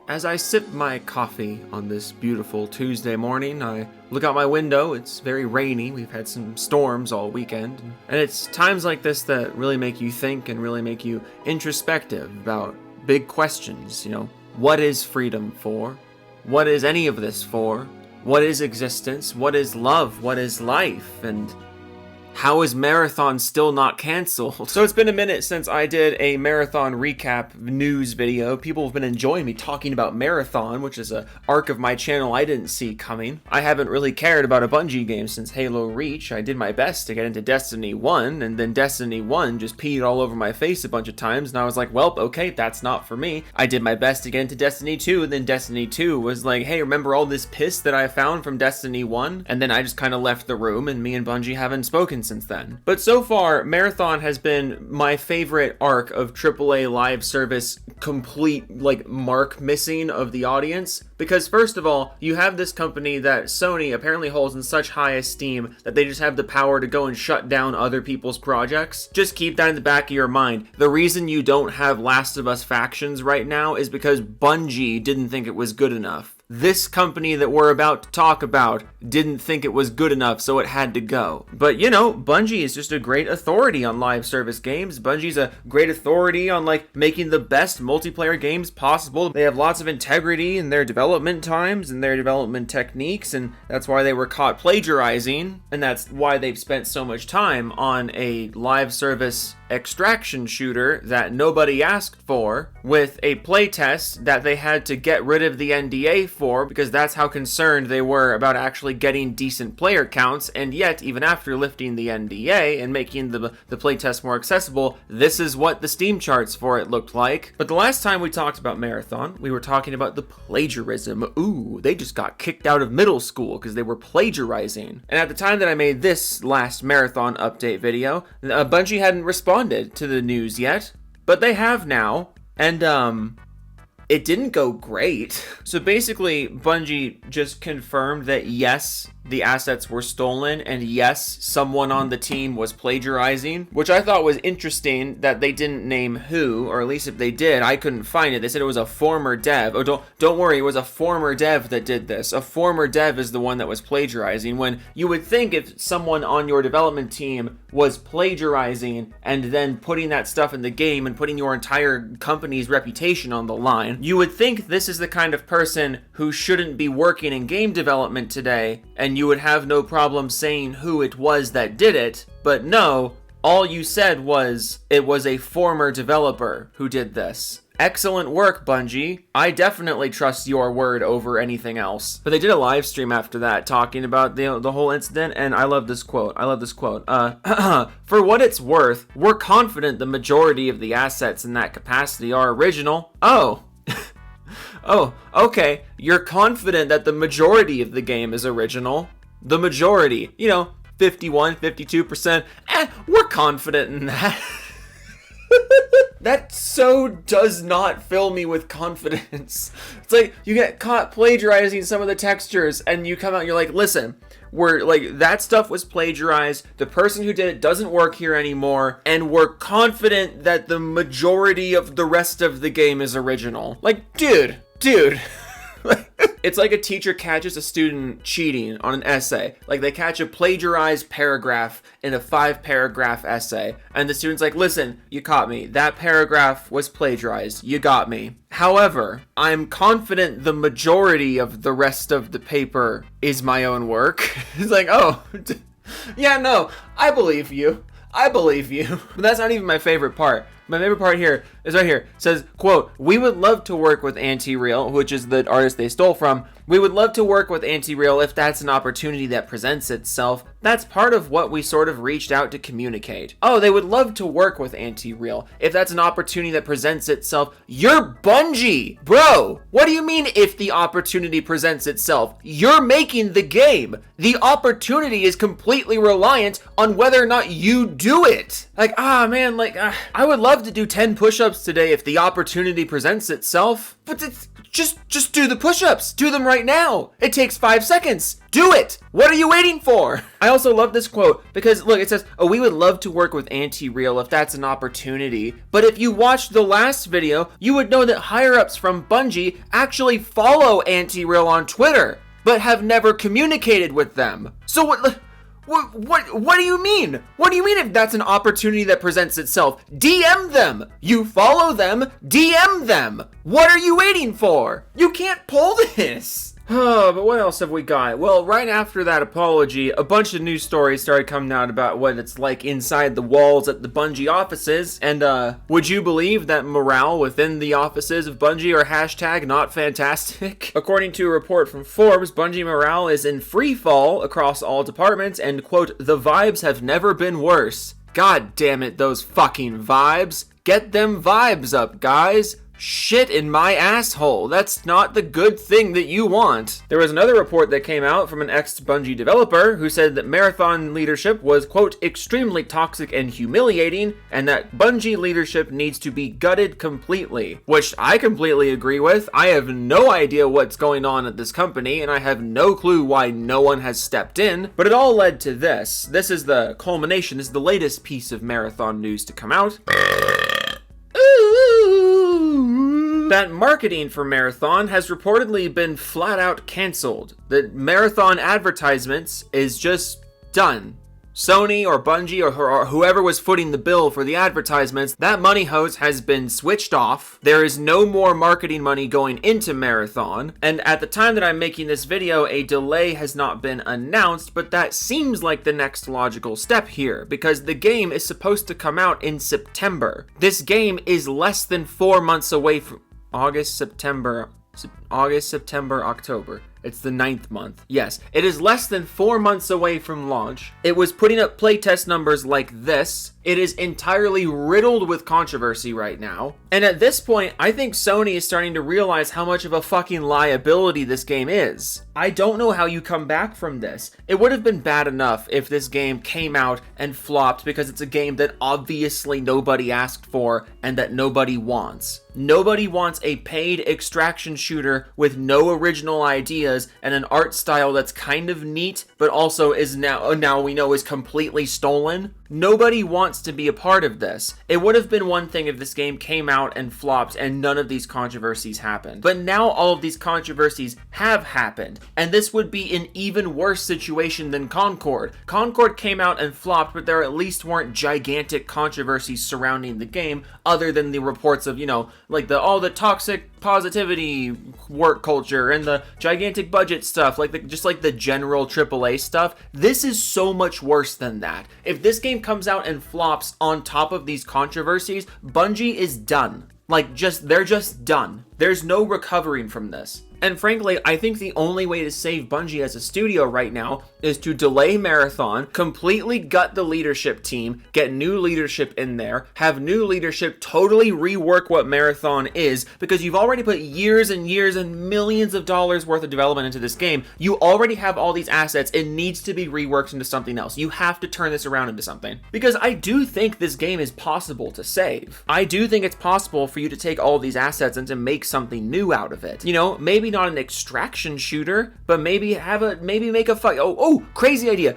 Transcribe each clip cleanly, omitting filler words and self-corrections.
As I sip my coffee on this beautiful Tuesday morning, I look out my window. It's very rainy. We've had some storms all weekend. And it's times like this that really make you think and really make you introspective about big questions. What is freedom for? What is any of this for? What is existence? What is love? What is life? And how is Marathon still not canceled? So it's been a minute since I did a Marathon recap news video. People have been enjoying me talking about Marathon, which is an arc of my channel I didn't see coming. I haven't really cared about a Bungie game since Halo Reach. I did my best to get into Destiny 1, and then Destiny 1 just peed all over my face a bunch of times, and I was like, well, okay, that's not for me. I did my best to get into Destiny 2, and then Destiny 2 was like, hey, remember all this piss that I found from Destiny 1? And then I just kind of left the room, and me and Bungie haven't spoken since then. But so far, Marathon has been my favorite arc of AAA live service, complete, mark missing of the audience. Because first of all, you have this company that Sony apparently holds in such high esteem that they just have the power to go and shut down other people's projects. Just keep that in the back of your mind. The reason you don't have Last of Us factions right now is because Bungie didn't think it was good enough. This company that we're about to talk about didn't think it was good enough, so it had to go. But Bungie is just a great authority on live service games. Bungie's a great authority on making the best multiplayer games possible. They have lots of integrity in their development times and their development techniques, and that's why they were caught plagiarizing, and that's why they've spent so much time on a live service extraction shooter that nobody asked for, with a playtest that they had to get rid of the NDA for, because that's how concerned they were about actually getting decent player counts. And yet, even after lifting the NDA and making the playtest more accessible, this is what the Steam charts for it looked like. But the last time we talked about Marathon, we were talking about the plagiarism. Ooh, they just got kicked out of middle school because they were plagiarizing. And at the time that I made this last Marathon update video, Bungie hadn't responded to the news yet, but they have now, and it didn't go great. So basically, Bungie just confirmed that yes, the assets were stolen, and yes, someone on the team was plagiarizing, which I thought was interesting that they didn't name who, or at least if they did, I couldn't find it. They said it was a former dev. Oh, don't worry, it was a former dev that did this. A former dev is the one that was plagiarizing, when you would think if someone on your development team was plagiarizing and then putting that stuff in the game and putting your entire company's reputation on the line, you would think this is the kind of person who shouldn't be working in game development today, and you would have no problem saying who it was that did it. But no, all you said was it was a former developer who did this. Excellent work, Bungie. I definitely trust your word over anything else. But they did a live stream after that talking about the whole incident, and I love this quote. For what it's worth, we're confident the majority of the assets in that capacity are original. Oh. Oh, okay. You're confident that the majority of the game is original. The majority. 51, 52%. We're confident in that. That so does not fill me with confidence. It's like you get caught plagiarizing some of the textures and you come out and you're like, listen, that stuff was plagiarized. The person who did it doesn't work here anymore. And we're confident that the majority of the rest of the game is original. Dude. It's like a teacher catches a student cheating on an essay. They catch a plagiarized paragraph in a 5-paragraph essay. And the student's like, listen, you caught me. That paragraph was plagiarized. You got me. However, I'm confident the majority of the rest of the paper is my own work. It's like, oh, yeah, no, I believe you. But that's not even my favorite part. My favorite part here is right here. It says, quote, we would love to work with Anti-Real, which is the artist they stole from. We would love to work with Anti-Real if that's an opportunity that presents itself. That's part of what we sort of reached out to communicate. Oh, they would love to work with Anti-Real if that's an opportunity that presents itself. You're Bungie! Bro, what do you mean if the opportunity presents itself? You're making the game. The opportunity is completely reliant on whether or not you do it. I would love to do 10 push-ups push-ups today if the opportunity presents itself. But it's just do the push-ups. Do them right now. It takes 5 seconds. Do it. What are you waiting for? I also love this quote because look, it says, "Oh, we would love to work with Anti-Real if that's an opportunity." But if you watched the last video, you would know that higher-ups from Bungie actually follow Anti-Real on Twitter, but have never communicated with them. So what do you mean? What do you mean if that's an opportunity that presents itself? DM them! You follow them, DM them! What are you waiting for? You can't pull this! Oh, but what else have we got? Well, right after that apology, a bunch of news stories started coming out about what it's like inside the walls at the Bungie offices. And, would you believe that morale within the offices of Bungie are hashtag not fantastic? According to a report from Forbes, Bungie morale is in free fall across all departments and, quote, "the vibes have never been worse." God damn it, those fucking vibes. Get them vibes up, guys. Shit in my asshole. That's not the good thing that you want. There was another report that came out from an ex-Bungie developer who said that Marathon leadership was, quote, "extremely toxic and humiliating," and that Bungie leadership needs to be gutted completely. Which I completely agree with. I have no idea what's going on at this company, and I have no clue why no one has stepped in. But it all led to this. This is the culmination. This is the latest piece of Marathon news to come out. That marketing for Marathon has reportedly been flat out canceled. The Marathon advertisements is just done. Sony or Bungie or whoever was footing the bill for the advertisements, that money hose has been switched off. There is no more marketing money going into Marathon. And at the time that I'm making this video, a delay has not been announced, but that seems like the next logical step here, because the game is supposed to come out in September. This game is less than 4 months away from August, September, October. It's the 9th month. Yes, it is less than 4 months away from launch. It was putting up playtest numbers like this. It is entirely riddled with controversy right now. And at this point, I think Sony is starting to realize how much of a fucking liability this game is. I don't know how you come back from this. It would have been bad enough if this game came out and flopped because it's a game that obviously nobody asked for and that nobody wants. Nobody wants a paid extraction shooter with no original ideas and an art style that's kind of neat, but also is now we know is completely stolen. Nobody wants to be a part of this. It would have been one thing if this game came out and flopped and none of these controversies happened. But now all of these controversies have happened, and this would be an even worse situation than Concord. Concord came out and flopped, but there at least weren't gigantic controversies surrounding the game other than the reports of, like all the toxic positivity work culture and the gigantic budget stuff, just like the general AAA stuff. This is so much worse than that. If this game comes out and flops on top of these controversies, Bungie is done. They're just done. There's no recovering from this. And frankly, I think the only way to save Bungie as a studio right now is to delay Marathon, completely gut the leadership team, get new leadership in there, have new leadership totally rework what Marathon is, because you've already put years and years and millions of dollars worth of development into this game. You already have all these assets. It needs to be reworked into something else. You have to turn this around into something. Because I do think this game is possible to save. I do think it's possible for you to take all these assets and to make something new out of it. Maybe not an extraction shooter, but maybe make a fight. Crazy idea.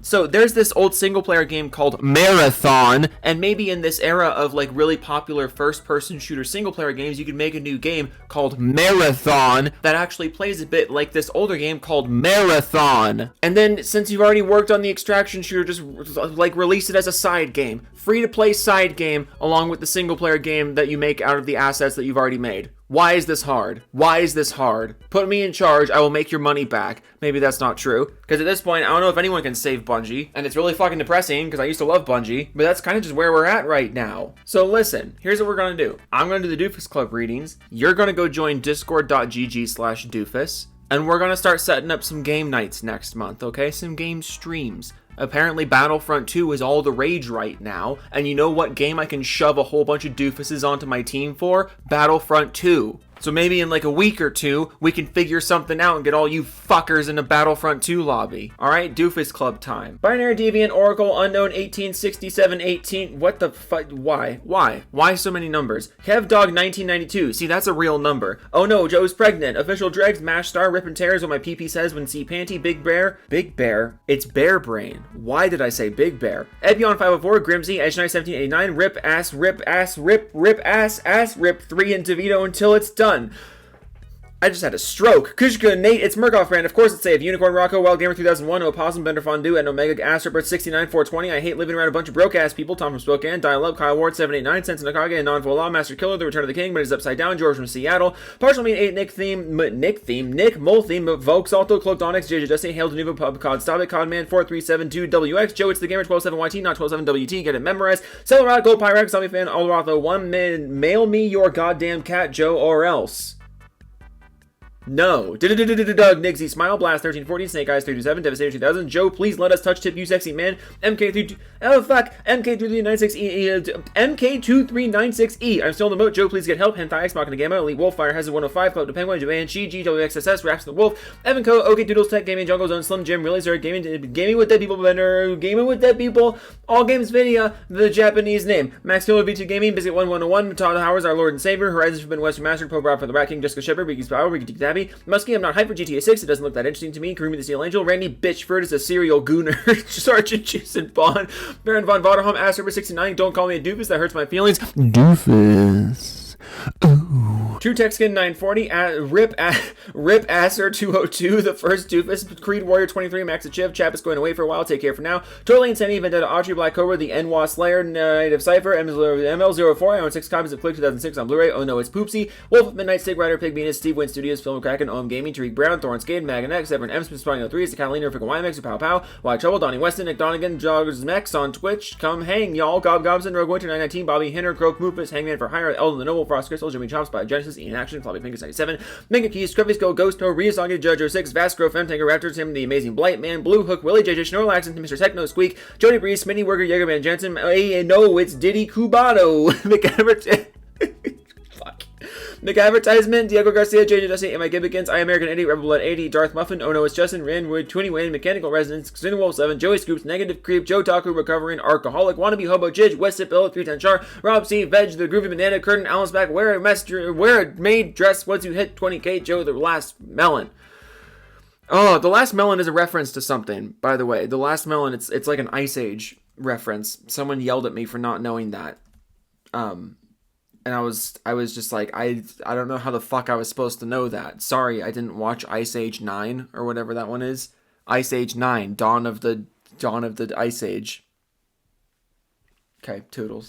So there's this old single player game called Marathon, and maybe in this era of really popular first person shooter single player games, you could make a new game called Marathon that actually plays a bit like this older game called Marathon. And then since you've already worked on the extraction shooter, just release it as a side game, free to play side game along with the single player game that you make out of the assets that you've already made. Why is this hard? Put me in charge, I will make your money back. Maybe that's not true, because at this point, I don't know if anyone can save Bungie, and it's really fucking depressing, because I used to love Bungie, but that's kind of just where we're at right now. So listen, here's what we're gonna do. I'm gonna do the Doofus Club readings, you're gonna go join discord.gg/doofus, and we're gonna start setting up some game nights next month, okay? Some game streams. Apparently Battlefront 2 is all the rage right now, and you know what game I can shove a whole bunch of doofuses onto my team for? Battlefront 2. So maybe in like a week or two, we can figure something out and get all you fuckers in a Battlefront 2 lobby. Alright, Doofus Club time. Binary Deviant Oracle Unknown 186718. What the fuck? Why? Why so many numbers? KevDog 1992. See, that's a real number. Oh no, Joe's pregnant. Official Dregs, Mash Star, Rip and Tears, what my PP says when see Panty, Big Bear. Big Bear? It's Bear Brain. Why did I say Big Bear? Ebion 504, Grimsy, Edge 1789, Rip Ass, Rip Ass, Rip Ass, Rip 3 and DeVito until it's done. I just had a stroke. Kushka, Nate, it's Murkoff brand. Of course it's safe. Unicorn Rocco, Wild Gamer 2001, Opossum, Bender Fondue, and Omega Astrobert 69420. I hate living around a bunch of broke ass people. Tom from Spokane, Dial Up, Kyle Ward 789, Sense Nakage, and Non-Full Law, Master Killer, The Return of the King, but it's upside down. George from Seattle, Partial Mean 8, Nick Mole Theme, Volks Alto, Cloaked Onyx, JJ Jesse, Hail to Nuva, Pub Cod, Stop It, Codman 4372WX, Joe, it's the Gamer 127YT, not 127WT, get it memorized. Celerod, Gold Pyrex, Zombie Fan, Alrotho 1, mail me your goddamn cat, Joe, or else. No. Doug, Nigsy, Smile, Blast, 1314, Snake Eyes, 327, Devastator 2000, Joe, please let us touch tip, you sexy man, MK2396E, MK2396E, I'm still in the moat, Joe, please get help, Hentai X, Machina Gamma, Elite Wolf, Fire Hazard 105, Club to Penguin, Joanne, She, GWXSS, Raps the Wolf, Evan Co, OK Doodles, Tech Gaming, Jungle Zone, Slim Jim, Really Sir, Gaming with Dead People, Bender, Gaming with Dead People, All Games Video, the Japanese name, Max Killer, V2 Gaming, Biscuit 1101, Todd Howard's our Lord and Savior, Horizons Forbidden Western Master, Pro Rob for the Rat King, Jessica Shepard, Ricky's Power, Ricky Tabby, Muskie, I'm not hyped for GTA 6, it doesn't look that interesting to me. Karumi the Steel Angel, Randy Bitchford is a serial gooner, Sergeant Jason Bond, Baron Von Voderholm, Ass River 69, don't call me a doofus, that hurts my feelings. Doofus. Ooh. True Texkin 940, Rip Asser 202, the first doofus, Creed Warrior 23, Max Chiv, Chap is going away for a while, take care for now. Totally Insanity, Vendetta Audrey, Black Cobra, the Enwa Slayer, Night of Cypher, ML04, I own 6 copies of Click 2006 on Blu-ray, oh no, it's Poopsie, Wolf of Midnight, Stig Rider, Pig Venus, Steve Wynn Studios, Film Kraken, OM Gaming, Tariq Brown, Thorn Skate, Magan X, Everett M. Smith, Spawning 03, is the Catalina, Fickle Wymex, Pow Pow, White Trouble, Donnie Weston, Nick Donegan, Joggers Mex on Twitch, come hang, y'all, Gob Gobson, Rogue Winter 919, Bobby Hinner, Croak Moofus, Hangman for Hire, Eldon the Noble, Frost Crystal, Jimmy Chops by Genesis, Ian Action, Floppy Fingers 97, Mega Keys, Scruffy's Go, Ghost Toe, Ryusagi, Judge 06, Vasco, Femtanker, Raptor, Tim, The Amazing Blight Man, Blue Hook, Willie, JJ, Snorlax, and Mr. Techno, Squeak, Jody Breeze, Smitty Worker, Jagerman Jensen, no, it's Diddy Cubano, McAdvertisement, Diego Garcia, JJ Jesse, Am I Gibbikins, I American 80, Rebel Blood 80, Darth Muffin, Oh No, it's Justin, Randwood, 20 Wayne, Mechanical Resonance, Cinewolf 7, Joey Scoops, Negative Creep, Joe Taku, Recovering, Alcoholic, Wannabe Hobo, Jidge, West Bill, 310 Char, Rob C, Veg, The Groovy Banana, Curtin, Alan's Back, Wear a maid dress once you hit 20k, Joe, The Last Melon. Oh, The Last Melon is a reference to something, by the way. The Last Melon, it's like an Ice Age reference. Someone yelled at me for not knowing that. And I was just like, I don't know how the fuck I was supposed to know that. Sorry, I didn't watch Ice Age 9 or whatever that one is. Ice Age 9, Dawn of the Ice Age. Okay, toodles.